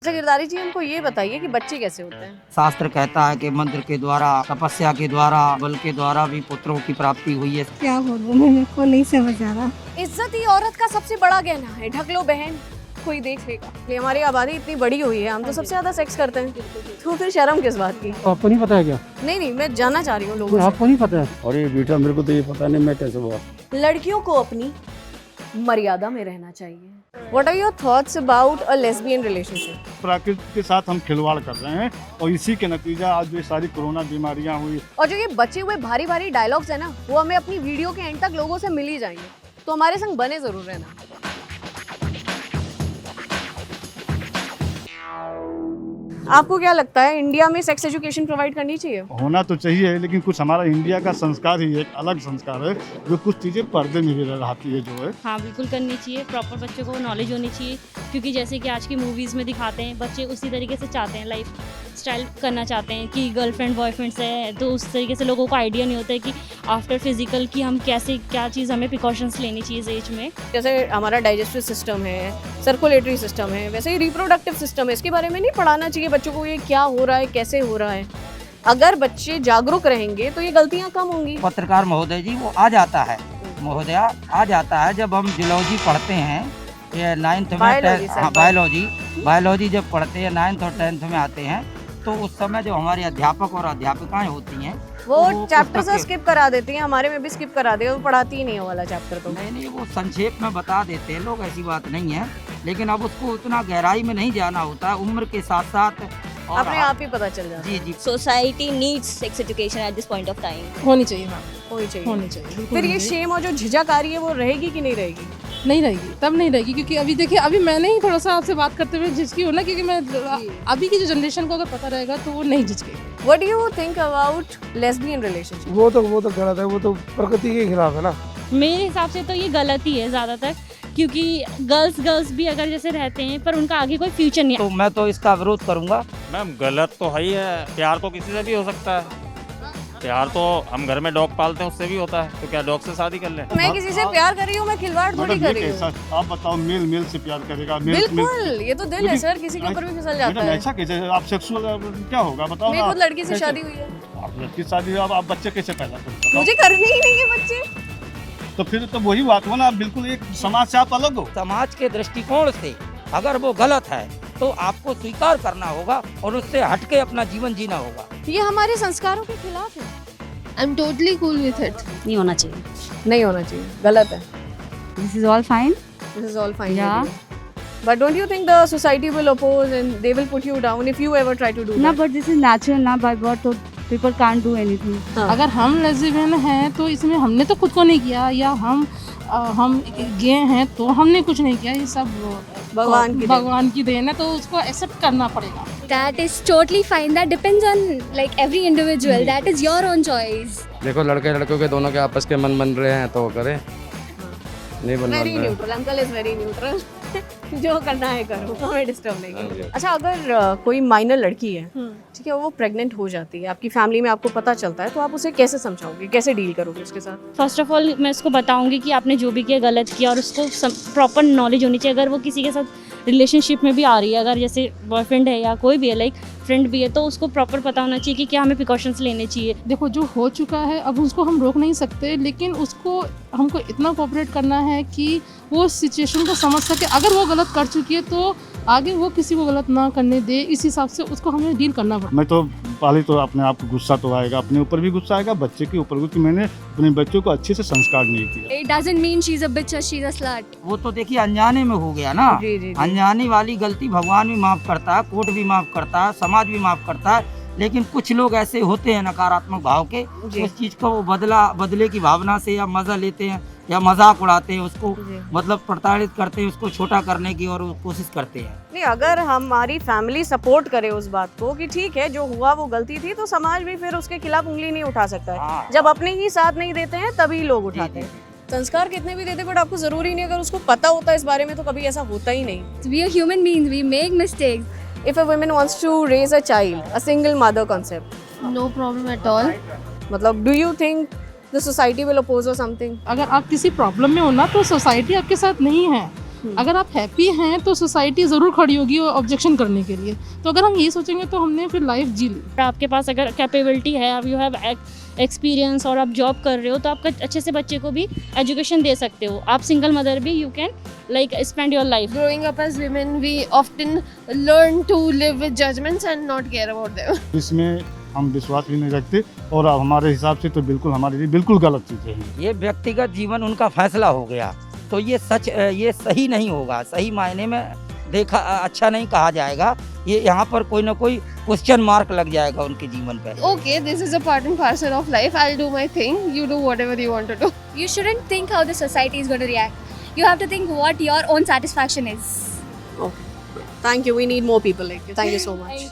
अच्छा गिरधारी जी, हमको ये बताइए कि बच्चे कैसे होते हैं। शास्त्र कहता है कि मंत्र के द्वारा, तपस्या के द्वारा, बल के द्वारा भी पुत्रों की प्राप्ति हुई है। क्या बोलूं, मेरे को नहीं समझ आ रहा। इज्जत ही औरत का सबसे बड़ा गहना है। ढक लो बहन, कोई देख लेगा। ये हमारी आबादी इतनी बड़ी हुई है, हम तो सबसे ज्यादा सेक्स करते हैं, तो फिर शर्म किस बात की। आपको नहीं पता है क्या? नहीं, मैं जानना चाह रही हूँ लोगों से। आपको नहीं पता है? और ये बेटा मेरे को तो ये पता नहीं मैं कैसे हुआ। लड़कियों को अपनी मर्यादा में रहना चाहिए। What are your thoughts about a lesbian relationship? प्रकृति के साथ हम खिलवाड़ कर रहे हैं और इसी के नतीजा आज ये सारी कोरोना बीमारियां हुई। और जो ये बचे हुए भारी भारी डायलॉग्स है ना, वो हमें अपनी वीडियो के एंड तक लोगों से मिल ही जाएंगे, तो हमारे संग बने जरूर रहना। आपको क्या लगता है, इंडिया में सेक्स एजुकेशन प्रोवाइड करनी चाहिए? होना तो चाहिए, लेकिन कुछ हमारा इंडिया का संस्कार ही एक अलग संस्कार है जो कुछ चीज़ें पर्दे में भी रहती है जो है। हाँ बिल्कुल करनी चाहिए, प्रॉपर बच्चों को नॉलेज होनी चाहिए, क्योंकि जैसे कि आज की मूवीज़ में दिखाते हैं बच्चे उसी तरीके से चाहते हैं, लाइफ स्टाइल करना चाहते हैं कि गर्लफ्रेंड बॉयफ्रेंड से है, तो उस तरीके से लोगों को आइडिया नहीं होता है कि आफ्टर फिजिकल की हम कैसे क्या चीज़ हमें प्रिकॉशंस लेनी चाहिए इस एज में। जैसे हमारा डाइजेस्टिव सिस्टम है, सर्कुलेटरी सिस्टम है, वैसे ही रिप्रोडक्टिव सिस्टम है। इसके बारे में नहीं पढ़ाना चाहिए बच्चों को, ये क्या हो रहा है, कैसे हो रहा है। अगर बच्चे जागरूक रहेंगे तो ये गलतियां कम होंगी। पत्रकार महोदय जी वो आ जाता है, महोदया आ जाता है जब हम जूलॉजी पढ़ते हैं, ये 9th में, हाँ बायोलॉजी जब पढ़ते हैं 9th और 10th में आते हैं, तो उस समय जो हमारे अध्यापक और अध्यापिकाएं होती हैं वो चैप्टर से स्किप करा देती हैं। हमारे में भी स्किप करा दिया, वो पढ़ाती ही नहीं है वाला चैप्टर। तो नहीं वो संक्षेप में बता देते हैं लोग, ऐसी बात नहीं है, लेकिन अब उसको उतना गहराई में नहीं जाना होता है, उम्र के साथ साथ और अपने आप ही पता चल जाता है। जी society needs sex education at this point of time. होनी चाहिए, हाँ होनी चाहिए। बिल्कुल फिर ये होनी शेम और जो झिझक आ रही है वो रहेगी कि नहीं रहेगी? नहीं रहेगी, तब नहीं रहेगी, क्योंकि अभी देखिए, अभी मैंने ही थोड़ा सा आपसे बात करते हुए झिझकी हो ना, क्योंकि मैं अभी की जो जनरेशन को अगर पता रहेगा तो वो नहीं झिझकेगी। What do you think about lesbian relationship? वो तो गलत है, वो तो प्रकृति के खिलाफ है ना। मेरे हिसाब से तो ये गलत ही है ज़्यादातर, क्योंकि गर्ल्स भी अगर जैसे रहते हैं पर उनका आगे कोई फ्यूचर नहीं है। तो मैं तो इसका विरोध करूंगा। मैम गलत तो है ही है, प्यार तो किसी से भी हो सकता है। प्यार तो हम घर में डॉग पालते हैं उससे भी होता है, तो क्या डॉग से शादी कर ले? मैं किसी से प्यार कर रही हूँ, मैं खिलवाड़ थोड़ी मैडम कर ये रही हूँ। कैसा, आप बताओ, मेल से प्यार करेगा? बिल्कुल, ये तो दिल है सर, किसी के ऊपर भी फिसल जाता मैडम है। ऐसा कैसे, आप सेक्सुअल क्या होगा बताओ मेरी ना। खुद लड़की से शादी हुई है। आप लड़की शादी, आप बच्चे कैसे पैदा करोगे? मुझे करनी ही नहीं है बच्चे। तो फिर तो वही बात हो ना, आप बिल्कुल एक समाज से आप अलग हो। समाज के दृष्टिकोण से अगर वो गलत है तो आपको स्वीकार करना होगा और उससे हटके अपना जीवन जीना होगा। ये हमारे संस्कारों के खिलाफ है। I am totally cool with it. नहीं होना चाहिए। नहीं होना चाहिए, गलत है। This is all fine. This is all fine. Yeah. with you. But don't you think the society will oppose and they will put you down if you ever try to do ना that? But this is natural ना, by birth तो people can't do anything. हाँ। अगर हम lesbian हैं तो इसमें हमने तो खुद को नहीं किया, या हम गे हैं तो हमने कुछ नहीं किया, ये सब भगवान की देन है, तो उसको एक्सेप्ट करना पड़ेगा। That is totally fine. That depends on like every individual. That is your own choice. देखो लड़के लड़कों के दोनों के आपस के मन बन रहे हैं तो वो करें, नहीं बन Very रहे। neutral. Uncle is very neutral. जो करना है करो, हमें डिस्टर्ब नहीं करो। अच्छा अगर कोई माइनर लड़की है, ठीक है, वो प्रेग्नेंट हो जाती है, आपकी फैमिली में आपको पता चलता है, तो आप उसे कैसे समझाओगे, कैसे डील करोगे उसके साथ? फर्स्ट ऑफ ऑल मैं उसको बताऊंगी कि आपने जो भी किया गलत किया, और उसको प्रॉपर नॉलेज होनी चाहिए। अगर वो किसी के साथ रिलेशनशिप में भी आ रही है, अगर जैसे बॉयफ्रेंड है या कोई भी है, लाइक फ्रेंड भी है, तो उसको प्रॉपर पता होना चाहिए कि क्या हमें प्रिकॉशंस लेने चाहिए। देखो, जो हो चुका है अब उसको हम रोक नहीं सकते, लेकिन उसको हमको इतना कोऑपरेट करना है कि वो सिचुएशन को समझ सके। अगर वो गलत कर चुकी है तो आगे वो किसी को गलत ना करने दे, इस हिसाब से उसको हमें डील करना पड़ेगा। मैं तो पहले तो अपने आप को गुस्सा तो आएगा, अपने ऊपर भी गुस्सा आएगा, बच्चे के ऊपर भी, कि मैंने अपने बच्चों को अच्छे से संस्कार नहीं किया। It doesn't mean she's a bitch or she's a slut. वो तो देखिए अनजाने में हो गया ना। जी। अनजाने वाली गलती भगवान भी माफ करता है, कोर्ट भी माफ करता है, समाज भी माफ करता है, लेकिन कुछ लोग ऐसे होते हैं नकारात्मक भाव के, उस चीज को वो बदले की भावना से या मजा लेते हैं या मजाक उड़ाते हैं, उसको मतलब प्रताड़ित करते हैं, उसको छोटा करने की और कोशिश करते हैं। नहीं, अगर हमारी फैमिली सपोर्ट करे उस बात को कि ठीक है जो हुआ वो गलती थी, तो समाज भी फिर उसके खिलाफ उंगली नहीं उठा सकता है। हाँ। जब अपने ही साथ नहीं देते हैं तभी लोग उठाते हैं। संस्कार कितने भी देते, बट आपको जरूरी नहीं, अगर उसको पता होता है इस बारे में तो कभी ऐसा होता ही नहीं। We are human beings. We make mistakes. If a woman wants to raise a child, a single mother concept, no problem at all. मतलब do you think the society will oppose or something? अगर आप किसी problem में हो ना, तो society आपके साथ नहीं है, अगर आप हैप्पी हैं तो सोसाइटी ज़रूर खड़ी होगी ऑब्जेक्शन करने के लिए। तो अगर हम ये सोचेंगे तो हमने फिर लाइफ जी ली। आपके पास अगर कैपेबिलिटी है, आप यू हैव एक्सपीरियंस और आप जॉब कर रहे हो, तो आप अच्छे से बच्चे को भी एजुकेशन दे सकते हो। आप सिंगल मदर भी you can like spend your life. Growing up as women, we often learn to live with judgments and not care about them. इसमें हम विश्वास भी नहीं रखते और अब हमारे हिसाब से तो बिल्कुल हमारे लिए बिल्कुल गलत चीज़ें हैं। ये व्यक्तिगत जीवन उनका फैसला हो गया, तो ये सही नहीं होगा, सही मायने में देखा अच्छा नहीं कहा जाएगा। ये यहाँ पर कोई ना कोई क्वेश्चन मार्क लग जाएगा उनके जीवन पे। Okay, this is a part and parcel of life. I'll do my thing. You do whatever you want to do. You shouldn't think how the society is going to react. You have to think what your own satisfaction is. Okay. Thank you. We need more people like you. Thank you so much.